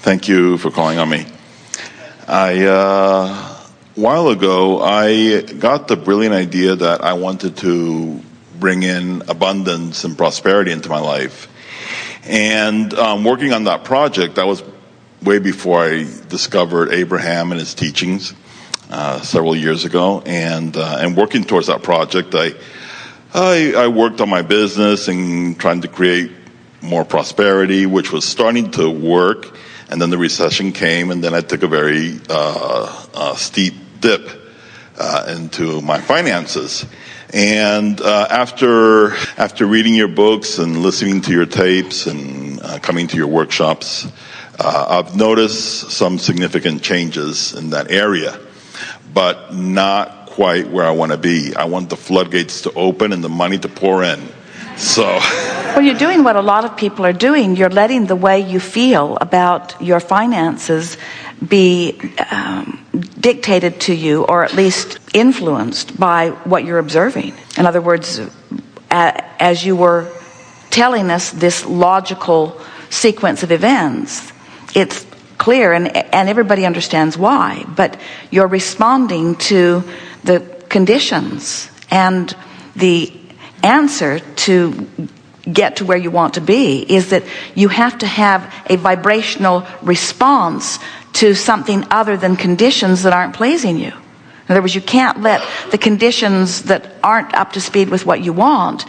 Thank you for calling on me. A while ago, I got the brilliant idea that I wanted to bring in abundance and prosperity into my life. And working on that project, that was way before I discovered Abraham and his teachings several years ago. And working towards that project, I worked on my business and trying to create more prosperity, which was starting to work. And then the recession came, and then I took a very steep dip into my finances. And after reading your books and listening to your tapes and coming to your workshops, I've noticed some significant changes in that area, but not quite where I want to be. I want the floodgates to open and the money to pour in. So, well, you're doing what a lot of people are doing. You're letting the way you feel about your finances be dictated to you, or at least influenced by what you're observing. In other words, as you were telling us this logical sequence of events, it's clear and everybody understands why, but you're responding to the conditions, and the answer to get to where you want to be is that you have to have a vibrational response to something other than conditions that aren't pleasing you. In other words, you can't let the conditions that aren't up to speed with what you want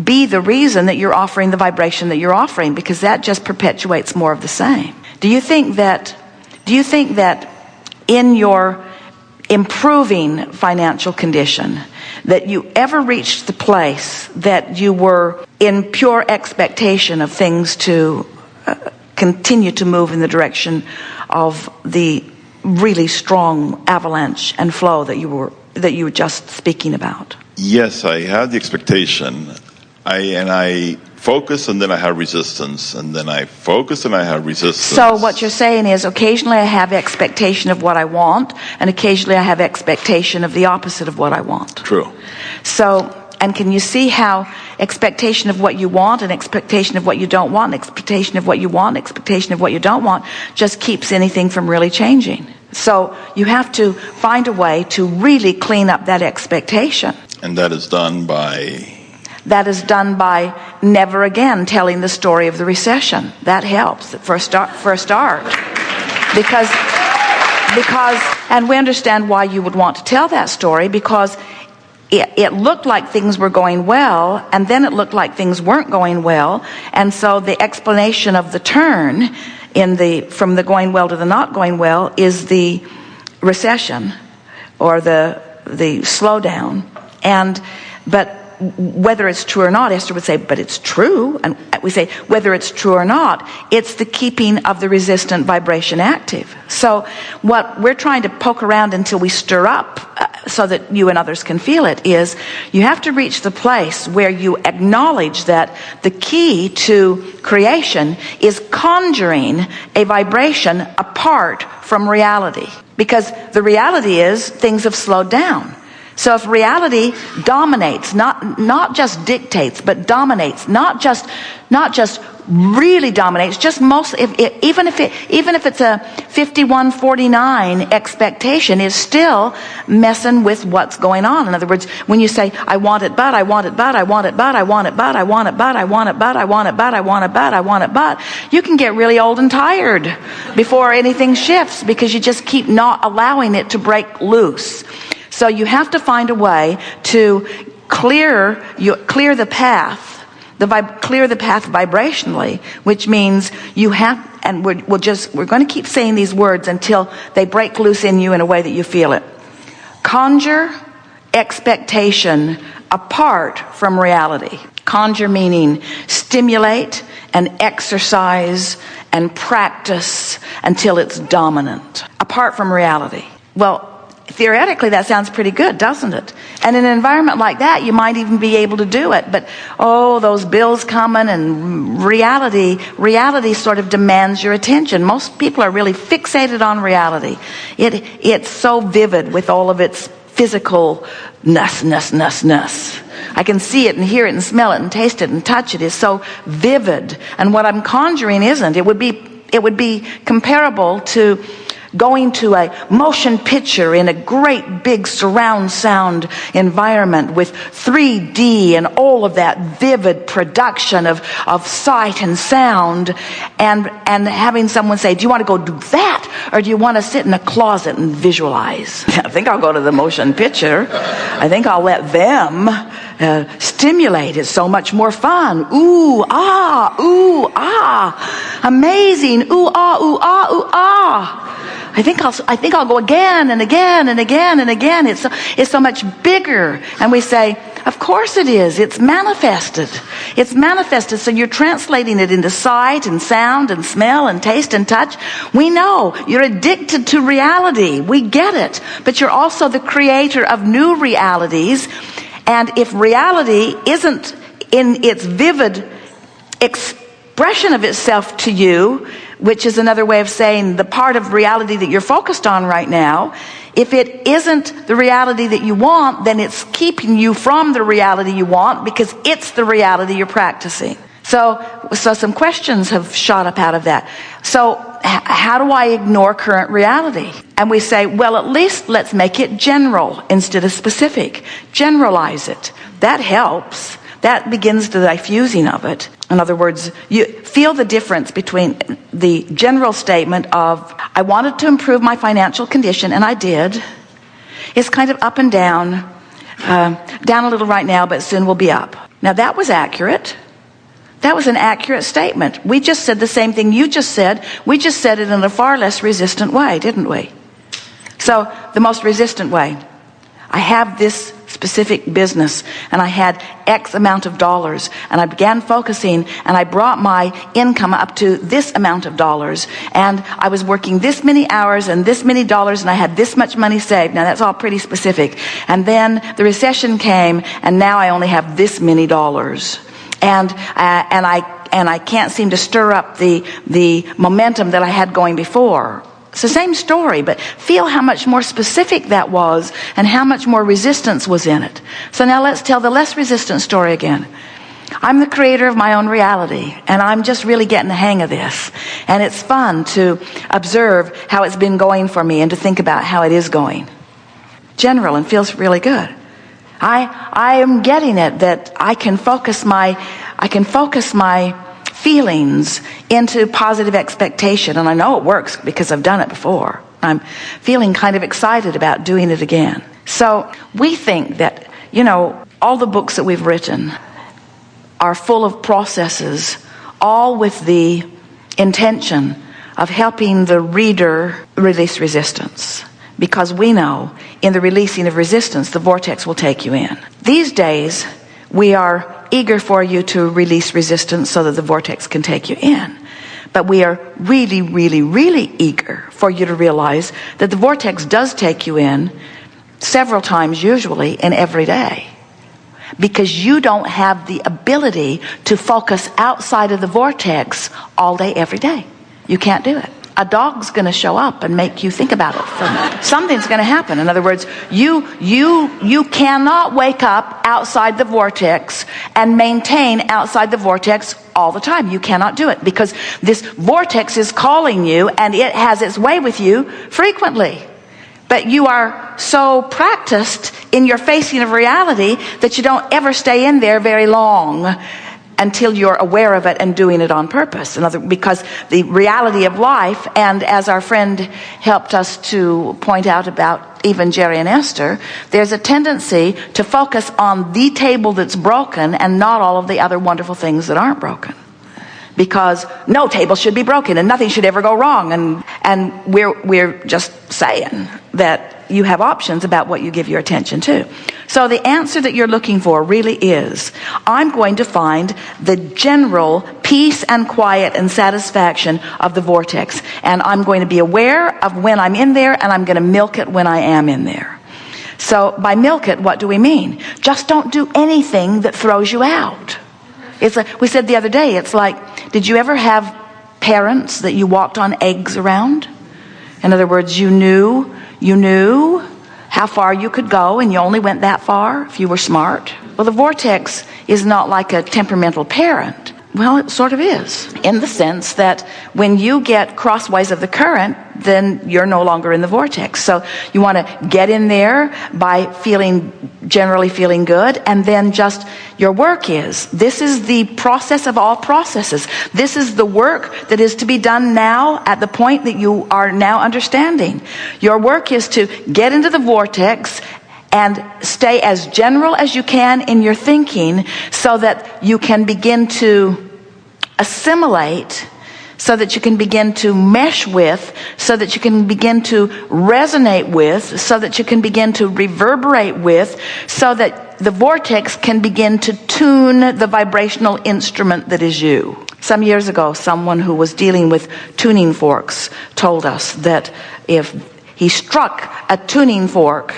be the reason that you're offering the vibration that you're offering, because that just perpetuates more of the same. Do you think that in your improving financial condition that you ever reached the place that you were in pure expectation of things to continue to move in the direction of the really strong avalanche and flow that you were just speaking about? Yes, I had the expectation. I focused, and then I had resistance, and then I focused and I had resistance. So what you're saying is, occasionally I have expectation of what I want, and occasionally I have expectation of the opposite of what I want. True. So, and can you see how expectation of what you want and expectation of what you don't want, expectation of what you want, expectation of what you don't want, just keeps anything from really changing? So you have to find a way to really clean up that expectation. And that is done by? That is done by never again telling the story of the recession. That helps for a start. Because, and we understand why you would want to tell that story, because it looked like things were going well, and then it looked like things weren't going well, and so the explanation of the turn from the going well to the not going well is the recession, or the slowdown. But whether it's true or not, Esther would say, but it's true. And we say, whether it's true or not, it's the keeping of the resistant vibration active. So what we're trying to poke around until we stir up so that you and others can feel it is, you have to reach the place where you acknowledge that the key to creation is conjuring a vibration apart from reality. Because the reality is things have slowed down. So if reality dominates, not just dictates, but dominates, not just really dominates, just most, even if it's a 51-49 expectation, is still messing with what's going on. In other words, when you say, I want it, but I want it, but I want it, but I want it, but I want it, but I want it, but I want it, but I want it, but I want it, but you can get really old and tired before anything shifts, because you just keep not allowing it to break loose. So you have to find a way to clear the path, clear the path vibrationally, which means you have, and we're going to keep saying these words until they break loose in you in a way that you feel it. Conjure expectation apart from reality. Conjure meaning stimulate and exercise and practice until it's dominant, apart from reality. Well, theoretically, that sounds pretty good, doesn't it? And in an environment like that, you might even be able to do it. But, those bills coming, and reality sort of demands your attention. Most people are really fixated on reality. It's so vivid with all of its physical ness. I can see it and hear it and smell it and taste it and touch it. Is so vivid. And what I'm conjuring isn't. It would be it would be comparable to going to a motion picture in a great big surround sound environment with 3D and all of that vivid production of sight and sound, and having someone say, do you want to go do that, or do you want to sit in a closet and visualize? I think I'll go to the motion picture. I think I'll let them stimulate. It's so much more fun. Ooh, ah, amazing. Ooh, ah, ooh, ah, ooh, ah. I think I'll go again and again and again and again. It's so much bigger. And we say, of course it is. It's manifested. It's manifested. So you're translating it into sight and sound and smell and taste and touch. We know you're addicted to reality. We get it. But you're also the creator of new realities. And if reality isn't in its vivid expression of itself to you, which is another way of saying the part of reality that you're focused on right now, if it isn't the reality that you want, then it's keeping you from the reality you want, because it's the reality you're practicing. So some questions have shot up out of that. So how do I ignore current reality? And we say, well, at least let's make it general instead of specific. Generalize it. That helps. That begins the diffusing of it. In other words, you feel the difference between the general statement of, I wanted to improve my financial condition, and I did. It's kind of up and down. Down a little right now, but soon will be up. Now that was accurate. That was an accurate statement. We just said the same thing you just said. We just said it in a far less resistant way, didn't we? So the most resistant way. I have this specific business, and I had X amount of dollars, and I began focusing, and I brought my income up to this amount of dollars, and I was working this many hours and this many dollars, and I had this much money saved. Now that's all pretty specific. And then the recession came, and now I only have this many dollars, and I can't seem to stir up the momentum that I had going before. It's the same story, but feel how much more specific that was and how much more resistance was in it. So now let's tell the less resistant story again. I'm the creator of my own reality, and I'm just really getting the hang of this. And it's fun to observe how it's been going for me and to think about how it is going. General, and feels really good. I am getting it that I can focus my feelings into positive expectation, and I know it works because I've done it before. I'm feeling kind of excited about doing it again. So we think that, all the books that we've written are full of processes, all with the intention of helping the reader release resistance. Because we know in the releasing of resistance, the vortex will take you in. These days, we are eager for you to release resistance so that the vortex can take you in. But we are really, really, really eager for you to realize that the vortex does take you in several times, usually, in every day. Because you don't have the ability to focus outside of the vortex all day, every day. You can't do it. A dog's going to show up and make you think about it for a minute. Something's going to happen. In other words, you cannot wake up outside the vortex and maintain outside the vortex all the time. You cannot do it, because this vortex is calling you, and it has its way with you frequently. But you are so practiced in your facing of reality that you don't ever stay in there very long until you're aware of it and doing it on purpose. Because the reality of life, and as our friend helped us to point out about even Jerry and Esther, there's a tendency to focus on the table that's broken and not all of the other wonderful things that aren't broken. Because no table should be broken and nothing should ever go wrong. And we're just saying that you have options about what you give your attention to. So the answer that you're looking for really is, I'm going to find the general peace and quiet and satisfaction of the vortex. And I'm going to be aware of when I'm in there, and I'm going to milk it when I am in there. So by milk it, what do we mean? Just don't do anything that throws you out. We said the other day, it's like, did you ever have parents that you walked on eggs around? In other words, you knew how far you could go, and you only went that far if you were smart. Well, the vortex is not like a temperamental parent. Well, it sort of is, in the sense that when you get crossways of the current, then you're no longer in the vortex. So you want to get in there by generally feeling good, and then just your work this is the process of all processes. This is the work that is to be done now at the point that you are now understanding. Your work is to get into the vortex and stay as general as you can in your thinking, so that you can begin to assimilate, so that you can begin to mesh with, so that you can begin to resonate with, so that you can begin to reverberate with, so that the vortex can begin to tune the vibrational instrument that is you. Some years ago, someone who was dealing with tuning forks told us that if he struck a tuning fork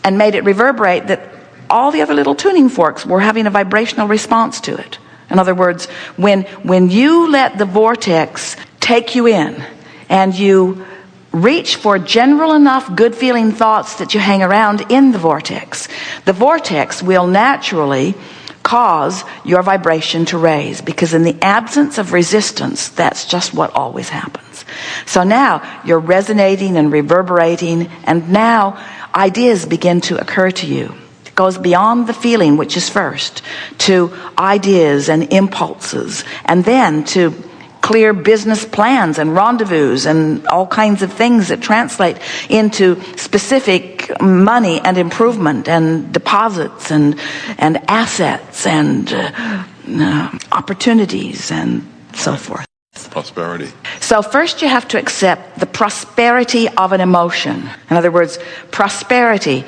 and made it reverberate, that all the other little tuning forks were having a vibrational response to it. In other words, when you let the vortex take you in, and you reach for general enough good feeling thoughts that you hang around in the vortex will naturally cause your vibration to raise, because in the absence of resistance, that's just what always happens. So now you're resonating and reverberating, and now ideas begin to occur to you. It goes beyond the feeling, which is first, to ideas and impulses, and then to clear business plans and rendezvous and all kinds of things that translate into specific money and improvement and deposits and assets and opportunities and so forth. Prosperity. So first you have to accept the prosperity of an emotion. In other words, prosperity,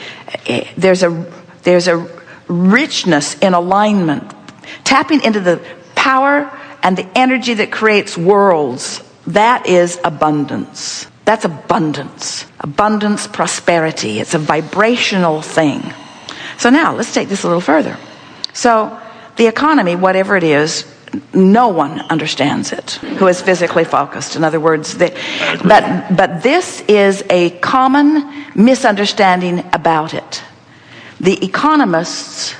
there's a richness in alignment, tapping into the power and the energy that creates worlds. That is abundance. That's abundance. Abundance, prosperity. It's a vibrational thing. So now let's take this a little further. So the economy, whatever it is, no one understands it who is physically focused. In other words, but this is a common misunderstanding about it. The economists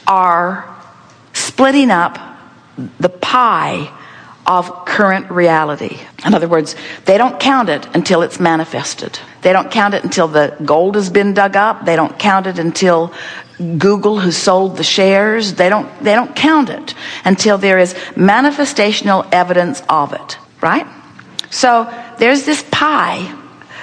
are splitting up the pie of current reality. In other words, they don't count it until it's manifested. They don't count it until the gold has been dug up. They don't count it until Google has sold the shares. They don't count it until there is manifestational evidence of it, right? So there's this pie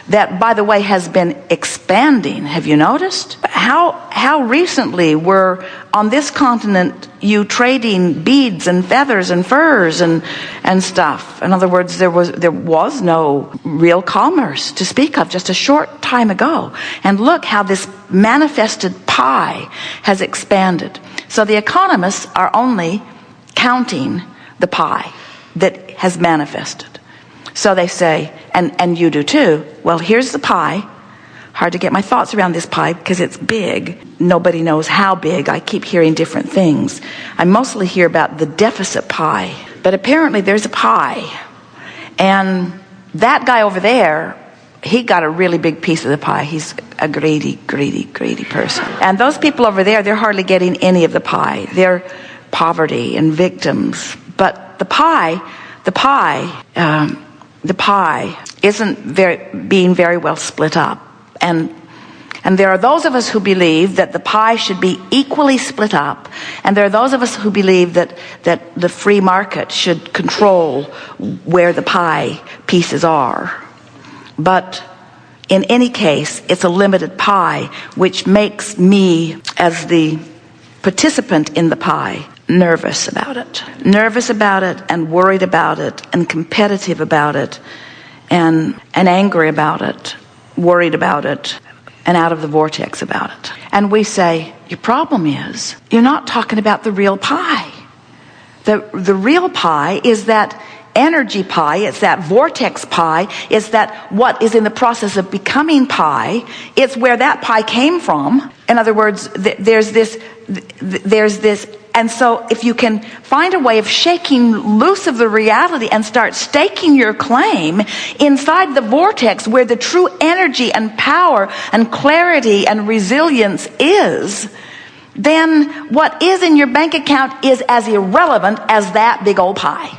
that, by the way, has been expanding. Have you noticed? How recently were on this continent you trading beads and feathers and furs and stuff? In other words, there was no real commerce to speak of just a short time ago. And look how this manifested pie has expanded. So the economists are only counting the pie that has manifested. So they say, and you do too, well, here's the pie. Hard to get my thoughts around this pie because it's big. Nobody knows how big. I keep hearing different things. I mostly hear about the deficit pie. But apparently there's a pie. And that guy over there, he got a really big piece of the pie. He's a greedy person. And those people over there, they're hardly getting any of the pie. They're poverty and victims. But the pie isn't being very well split up. And there are those of us who believe that the pie should be equally split up. And there are those of us who believe that the free market should control where the pie pieces are. But in any case, it's a limited pie, which makes me, as the participant in the pie, nervous about it and worried about it and competitive about it and angry about it, worried about it, and out of the vortex about it. And we say, your problem is you're not talking about the real pie. The real pie is that energy pie, it's that vortex pie, it's that what is in the process of becoming pie. It's where that pie came from. In other words, there's this. And so if you can find a way of shaking loose of the reality and start staking your claim inside the vortex where the true energy and power and clarity and resilience is, then what is in your bank account is as irrelevant as that big old pie.